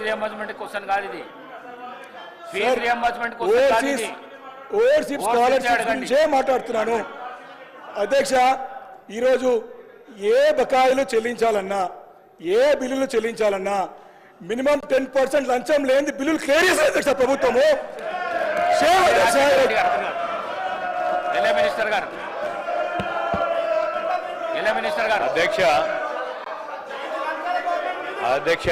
Reimbursement question కాదు ఇది. Fee reimbursement question కాదు ఇది. ఓవర్సీస్ స్కాలర్షిప్ గురించే మాట్లాడుతున్నాను అధ్యక్ష. ఈరోజు ఏ బకాయిలు చెల్లించాలన్నా, ఏ బిల్లులు చెల్లించాలన్నా మినిమం 10% లంచం లేని బిల్లులు క్లియర్ చేశారు అధ్యక్ష ప్రభుత్వము. మినిస్టర్ గారు అధ్యక్ష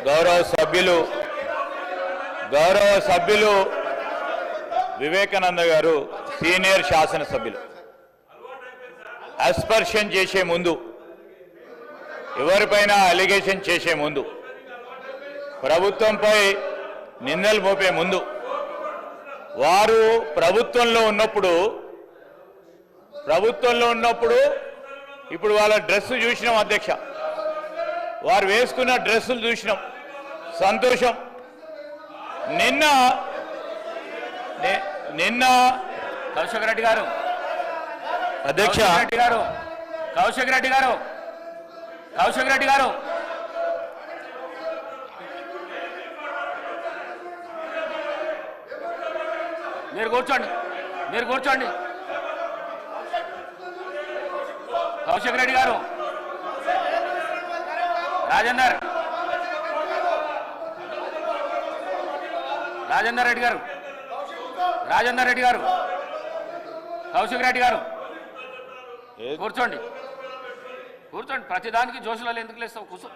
గౌరవ సభ్యులు వివేకానంద గారు సీనియర్ శాసనసభ్యులు అస్పర్షన్ చేసే ముందు, ఎవరిపైన అలిగేషన్ చేసే ముందు, ప్రభుత్వంపై నిందలు మోపే ముందు, వారు ప్రభుత్వంలో ఉన్నప్పుడు ఇప్పుడు వాళ్ళ డ్రెస్ చూసినాం అధ్యక్ష, వారు వేసుకున్న డ్రెస్సులు చూసినాం, సంతోషం. నిన్న కౌశిక్ రెడ్డి గారు అధ్యక్ష కౌశిక్ రెడ్డి గారు మీరు కూర్చోండి. కౌశిక్ రెడ్డి గారు, రాజేందర్ రెడ్డి గారు, కౌశిక్ రెడ్డి గారు కూర్చోండి. ప్రతిదానికి జోషులలో ఎందుకు లేస్తావు? కూర్చో.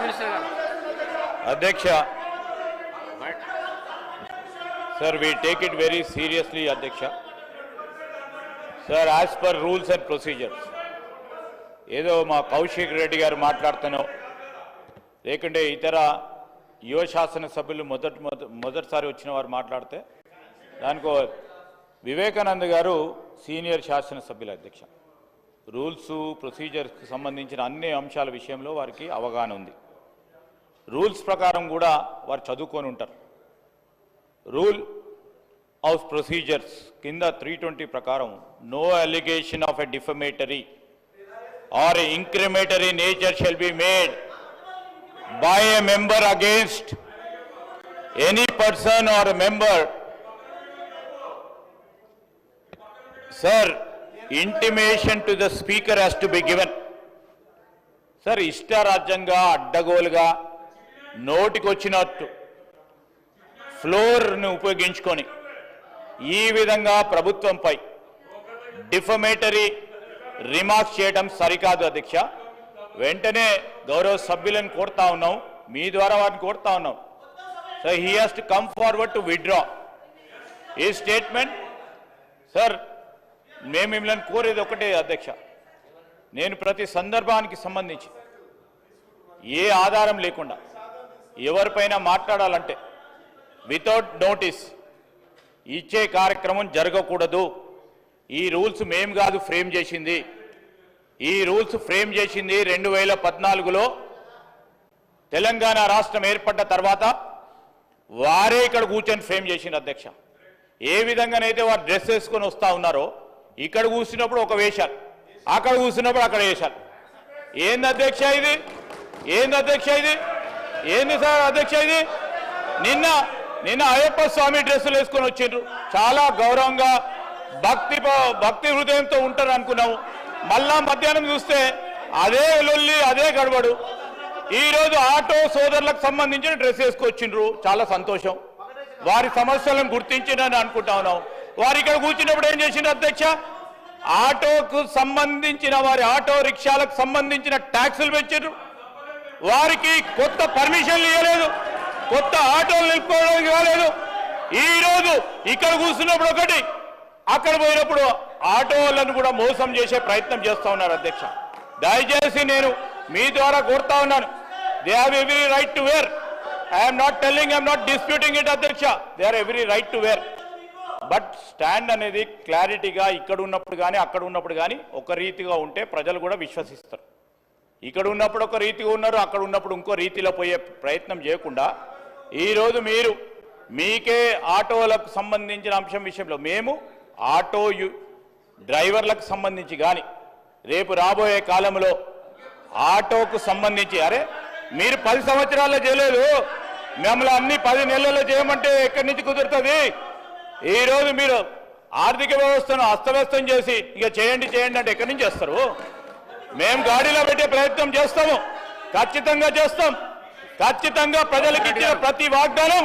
మినిస్టర్ గారు. అధ్యక్ష Sir, we take it very seriously, Adhyaksha. Sir, as per rules and procedures, ఏదో మా కౌశిక్ రెడ్డి గారు మాట్లాడుతానో లేకుంటే ఇతర యువ శాసనసభ్యులు మొదటిసారి వచ్చిన వారు మాట్లాడితే దానికో వివేకానంద గారు సీనియర్ శాసనసభ్యులు అధ్యక్ష. రూల్స్ ప్రొసీజర్స్కి సంబంధించిన అన్ని అంశాల విషయంలో వారికి అవగాహన ఉంది. రూల్స్ ప్రకారం కూడా వారు చదువుకొని ఉంటారు. రూల్ ఆఫ్ ప్రొసీజర్స్ కింద 320 ప్రకారం no allegation of a defamatory or incriminatory nature shall be made by a member against any person or a member. Sir, intimation to the speaker has to be given. Sir, ఇష్టారాజ్యంగా అడ్డగోలుగా నోటికొచ్చినట్టు ఫ్లోర్ను ఉపయోగించుకొని ఈ విధంగా ప్రభుత్వంపై defamatory remarks చేయడం సరికాదు అధ్యక్ష. వెంటనే గౌరవ సభ్యులను కోరుతా ఉన్నాం, మీ ద్వారా వారిని కోరుతా ఉన్నాం. So he has to come forward to withdraw ఈ స్టేట్మెంట్. సార్, మేము మిమ్మల్ని కోరేది ఒకటే అధ్యక్ష, నేను ప్రతి సందర్భానికి సంబంధించి ఏ ఆధారం లేకుండా ఎవరిపైన మాట్లాడాలంటే వితౌట్ నోటీస్ ఇచ్చే కార్యక్రమం జరగకూడదు. ఈ రూల్స్ మేము కాదు ఫ్రేమ్ చేసింది. ఈ రూల్స్ ఫ్రేమ్ చేసింది 2014లో తెలంగాణ రాష్ట్రం ఏర్పడ్డ తర్వాత వారే ఇక్కడ కూర్చొని ఫ్రేమ్ చేసింది అధ్యక్ష. ఏ విధంగానైతే వారు డ్రెస్ వేసుకొని వస్తూ ఉన్నారో ఇక్కడ కూర్చున్నప్పుడు ఒక వేషాలు, అక్కడ కూర్చున్నప్పుడు అక్కడ వేషాలు. ఏంది అధ్యక్ష ఇది? ఏంది సార్ అధ్యక్ష ఇది? నిన్న అయ్యప్ప స్వామి డ్రెస్సులు వేసుకొని వచ్చిండ్రు, చాలా గౌరవంగా భక్తి హృదయంతో ఉంటారు అనుకున్నాము. మళ్ళా మధ్యాహ్నం చూస్తే అదే లొల్లి, అదే గడబడు. ఈరోజు ఆటో సోదరులకు సంబంధించిన డ్రెస్ వేసుకొచ్చిండ్రు, చాలా సంతోషం. వారి సమస్యలను గుర్తించిందని అనుకుంటా ఉన్నాం. వారు ఇక్కడ కూర్చున్నప్పుడు ఏం చేసిండ్రు అధ్యక్ష? ఆటోకు సంబంధించిన వారి ఆటో రిక్షాలకు సంబంధించిన ట్యాక్సులు పెంచారు. వారికి కొత్త పర్మిషన్లు ఇవ్వలేదు, కొత్త ఆటోలు నిలుపుకోవడానికి కాలేదు. ఈరోజు ఇక్కడ కూర్చున్నప్పుడు ఒకటి, అక్కడ పోయినప్పుడు ఆటోలను కూడా మోసం చేసే ప్రయత్నం చేస్తూ ఉన్నారు అధ్యక్ష. దయచేసి నేను మీ ద్వారా కోరుతా ఉన్నాను, they have every right to wear. I'm not telling, I'm not disputing it అధ్యక్ష, they are every right to wear. But stand అనేది క్లారిటీగా ఇక్కడ ఉన్నప్పుడు కానీ అక్కడ ఉన్నప్పుడు కానీ ఒక రీతిగా ఉంటే ప్రజలు కూడా విశ్వసిస్తారు. ఇక్కడ ఉన్నప్పుడు ఒక రీతిగా ఉన్నారు, అక్కడ ఉన్నప్పుడు ఇంకో రీతిలో పోయే ప్రయత్నం చేయకుండా ఈరోజు మీరు మీకే ఆటోలకు సంబంధించిన అంశం విషయంలో మేము ఆటో డ్రైవర్లకు సంబంధించి కానీ రేపు రాబోయే కాలంలో ఆటోకు సంబంధించి అరే మీరు 10 సంవత్సరాల్లో చేయలేదు, మిమ్మల్ని అన్ని 10 నెలల్లో చేయమంటే ఎక్కడి నుంచి కుదురుతుంది? ఈరోజు మీరు ఆర్థిక వ్యవస్థను అస్తవ్యస్తం చేసి ఇక చేయండి అంటే ఎక్కడి నుంచి చేస్తారు? మేము గాడిలో పెట్టే ప్రయత్నం చేస్తాము, ఖచ్చితంగా చేస్తాం. ఖచ్చితంగా ప్రజలకు ఇచ్చిన ప్రతి వాగ్దానం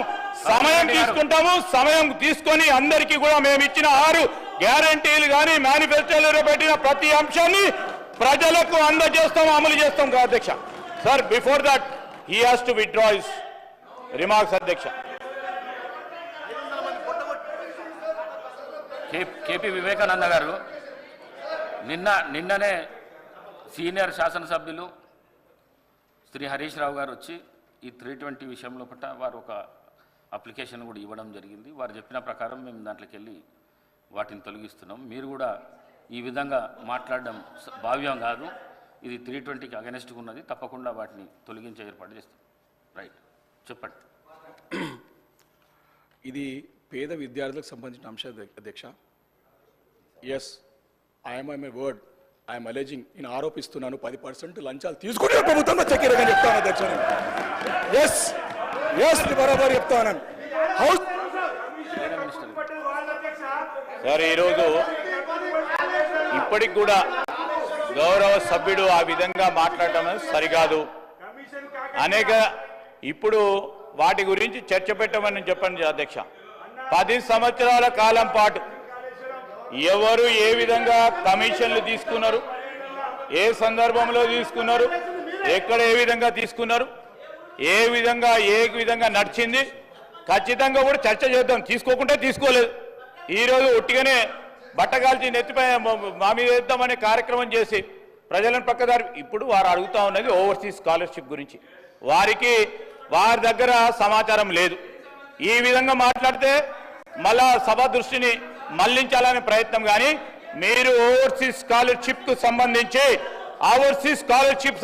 సమయం తీసుకుంటాము. సమయం తీసుకొని అందరికీ కూడా మేము ఇచ్చిన 6 గ్యారంటీలు కానీ మేనిఫెస్టోలో పెట్టిన ప్రతి అంశాన్ని ప్రజలకు అందజేస్తాం, అమలు చేస్తాం. అధ్యక్ష sir, before that he has to withdraw his remarks. అధ్యక్ష కేపీ వివేకానంద గారు నిన్ననే సీనియర్ శాసనసభ్యులు శ్రీ హరీష్ రావు గారు వచ్చి ఈ 320 విషయంలో పట్ల వారు ఒక అప్లికేషన్ కూడా ఇవ్వడం జరిగింది. వారు చెప్పిన ప్రకారం మేము దాంట్లోకి వెళ్ళి వాటిని తొలగిస్తున్నాం. మీరు కూడా ఈ విధంగా మాట్లాడడం భావ్యం కాదు. ఇది 320కి అగెనెస్ట్గా ఉన్నది. తప్పకుండా వాటిని తొలగించే ఏర్పాటు చేస్తాం. రైట్, చెప్పండి. ఇది పేద విద్యార్థులకు సంబంధించిన అంశం అధ్యక్ష. Yes, I'm my word, I'm alleging, నేను ఆరోపిస్తున్నాను 10% లంచాలు తీసుకునే ప్రభుత్వంలో చక్కెరగా చెప్తాను అధ్యక్ష. ఎస్ బరాబర్ చెప్తాను. హౌస్ సార్, ఈరోజు ఇప్పటికి కూడా గౌరవ సభ్యుడు ఆ విధంగా మాట్లాడటం సరికాదు. ఇప్పుడు వాటి గురించి చర్చ పెట్టమని చెప్పండి అధ్యక్ష. 10 సంవత్సరాల కాలం పాటు ఎవరు ఏ విధంగా కమిషన్లు తీసుకున్నారు, ఏ సందర్భంలో తీసుకున్నారు, ఎక్కడ ఏ విధంగా తీసుకున్నారు, ఏ విధంగా నడిచింది, ఖచ్చితంగా కూడా చర్చ చేద్దాం. తీసుకోకుంటే తీసుకోలేదు. ఈరోజు ఒట్టిగానే బట్టగాల్చి నెత్తిపై మా మీద వేద్దామనే కార్యక్రమం చేసి ప్రజలను పక్కదారి. ఇప్పుడు వారు అడుగుతా ఉన్నది ఓవర్సీస్ స్కాలర్షిప్ గురించి. వారి దగ్గర సమాచారం లేదు. ఈ విధంగా మాట్లాడితే మళ్ళా సభ దృష్టిని మళ్లించాలనే ప్రయత్నం. కానీ మీరు ఓవర్సీస్ స్కాలర్షిప్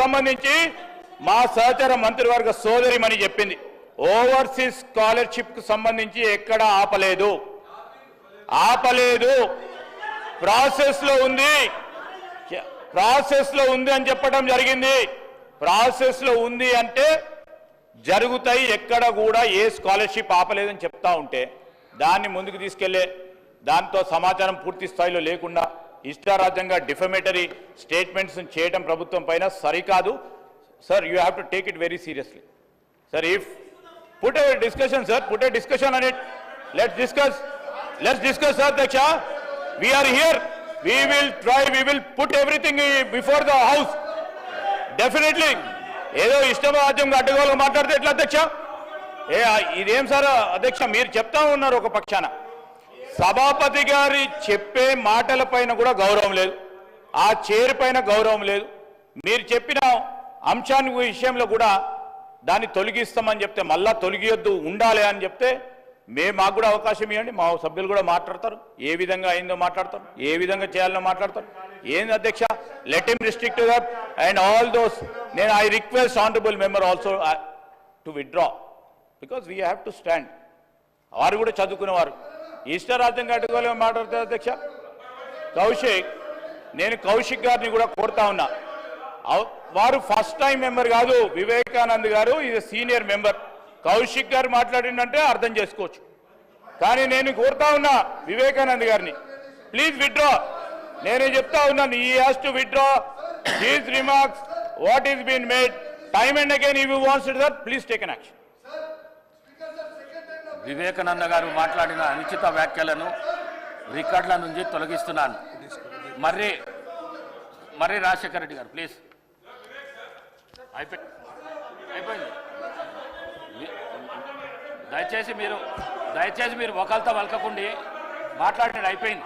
సంబంధించి మా సహచర మంత్రివర్గ సోదరిమని చెప్పింది. ఓవర్సీస్ స్కాలర్షిప్ కు సంబంధించి ఎక్కడ ఆపలేదు. ప్రాసెస్ లో ఉంది అని చెప్పడం జరిగింది. ప్రాసెస్ లో ఉంది అంటే జరుగుతాయి. ఎక్కడ కూడా ఏ స్కాలర్షిప్ ఆపలేదని చెప్తా ఉంటే దాన్ని ముందుకు తీసుకెళ్లే దాంతో సమాచారం పూర్తి స్థాయిలో లేకుండా ఇష్టారాజ్యంగా డిఫమేటరీ స్టేట్మెంట్స్ చేయడం ప్రభుత్వం పైన సరికాదు. Sir, you have to take it very seriously. Sir, put a discussion on it. Let's discuss, sir, Aಧ್ಯక్ష. We are here. We will put everything before the house. Definitely. ఏదో ఇష్టరాజ్యంగా అడ్డగోలుగా మాట్లాడితే ఎట్లా అధ్యక్ష? ఇదేం సార్ అధ్యక్ష, మీరు చెప్తా ఉన్నారు ఒక పక్షాన. సభాపతి గారి చెప్పే మాటల పైన కూడా గౌరవం లేదు, ఆ చైర్ పైన గౌరవం లేదు. మీరు చెప్పిన అంశాన్ని విషయంలో కూడా దాన్ని తొలగిస్తామని చెప్తే మళ్ళా తొలగియొద్దు, ఉండాలి అని చెప్తే మాకు కూడా అవకాశం ఇవ్వండి. మా సభ్యులు కూడా మాట్లాడతారు, ఏ విధంగా అయిందో మాట్లాడతారు, ఏ విధంగా చేయాలనో మాట్లాడతారు. ఏంది అధ్యక్ష, let him restrict that and all those. నేను I request honourable member also to withdraw because we have to stand. వారు కూడా చదువుకునేవారు. ఇష్టరాజ్యంగా అడ్డుకోలేమో మాట్లాడతారు అధ్యక్ష. నేను కౌశిక్ గారిని కూడా కోరుతా ఉన్నా. వారు ఫస్ట్ టైం మెంబర్ కాదు, వివేకానంద్ గారు ఇది సీనియర్ మెంబర్. కౌశిక్ గారు మాట్లాడిందంటే అర్థం చేసుకోవచ్చు. కానీ నేను కోరుతా ఉన్నా వివేకానంద్ గారిని, ప్లీజ్ విత్డ్రా. నేనే చెప్తా ఉన్నాను, he has to withdraw his remarks what is been made time and again. If you wants that please take an action. Vivekananda garu మాట్లాడిన అనుచిత వ్యాఖ్యలను రికార్డుల నుంచి తొలగిస్తున్నాను. మర్రి రాజశేఖర రెడ్డి గారు ప్లీజ్. అయిపోయింది. దయచేసి మీరు ఒకరితో వలకకుండి మాట్లాడండి. అయిపోయింది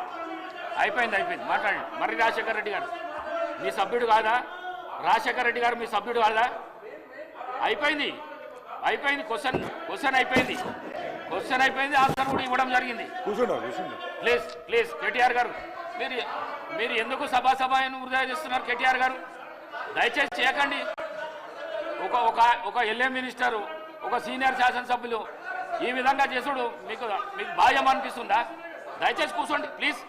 మాట్లాడండి. మర్రి రాజశేఖర రెడ్డి గారు మీ సభ్యుడు కాదా? రాజశేఖర రెడ్డి గారు మీ సభ్యుడు కాదా? అయిపోయింది. క్వశ్చన్ అయిపోయింది. ఆన్సర్ కూడా ఇవ్వడం జరిగింది. ప్లీజ్ కేటీఆర్ గారు, మీరు ఎందుకు సభాసభను వృధా చేస్తున్నారు? కేటీఆర్ గారు దయచేసి చేయకండి. ఒక ఎల్ఏ మినిస్టరు, ఒక సీనియర్ శాసనసభ్యులు ఈ విధంగా చేసుడు మీకు భావ్యం అనిపిస్తుందా? దయచేసి కూర్చోండి ప్లీజ్.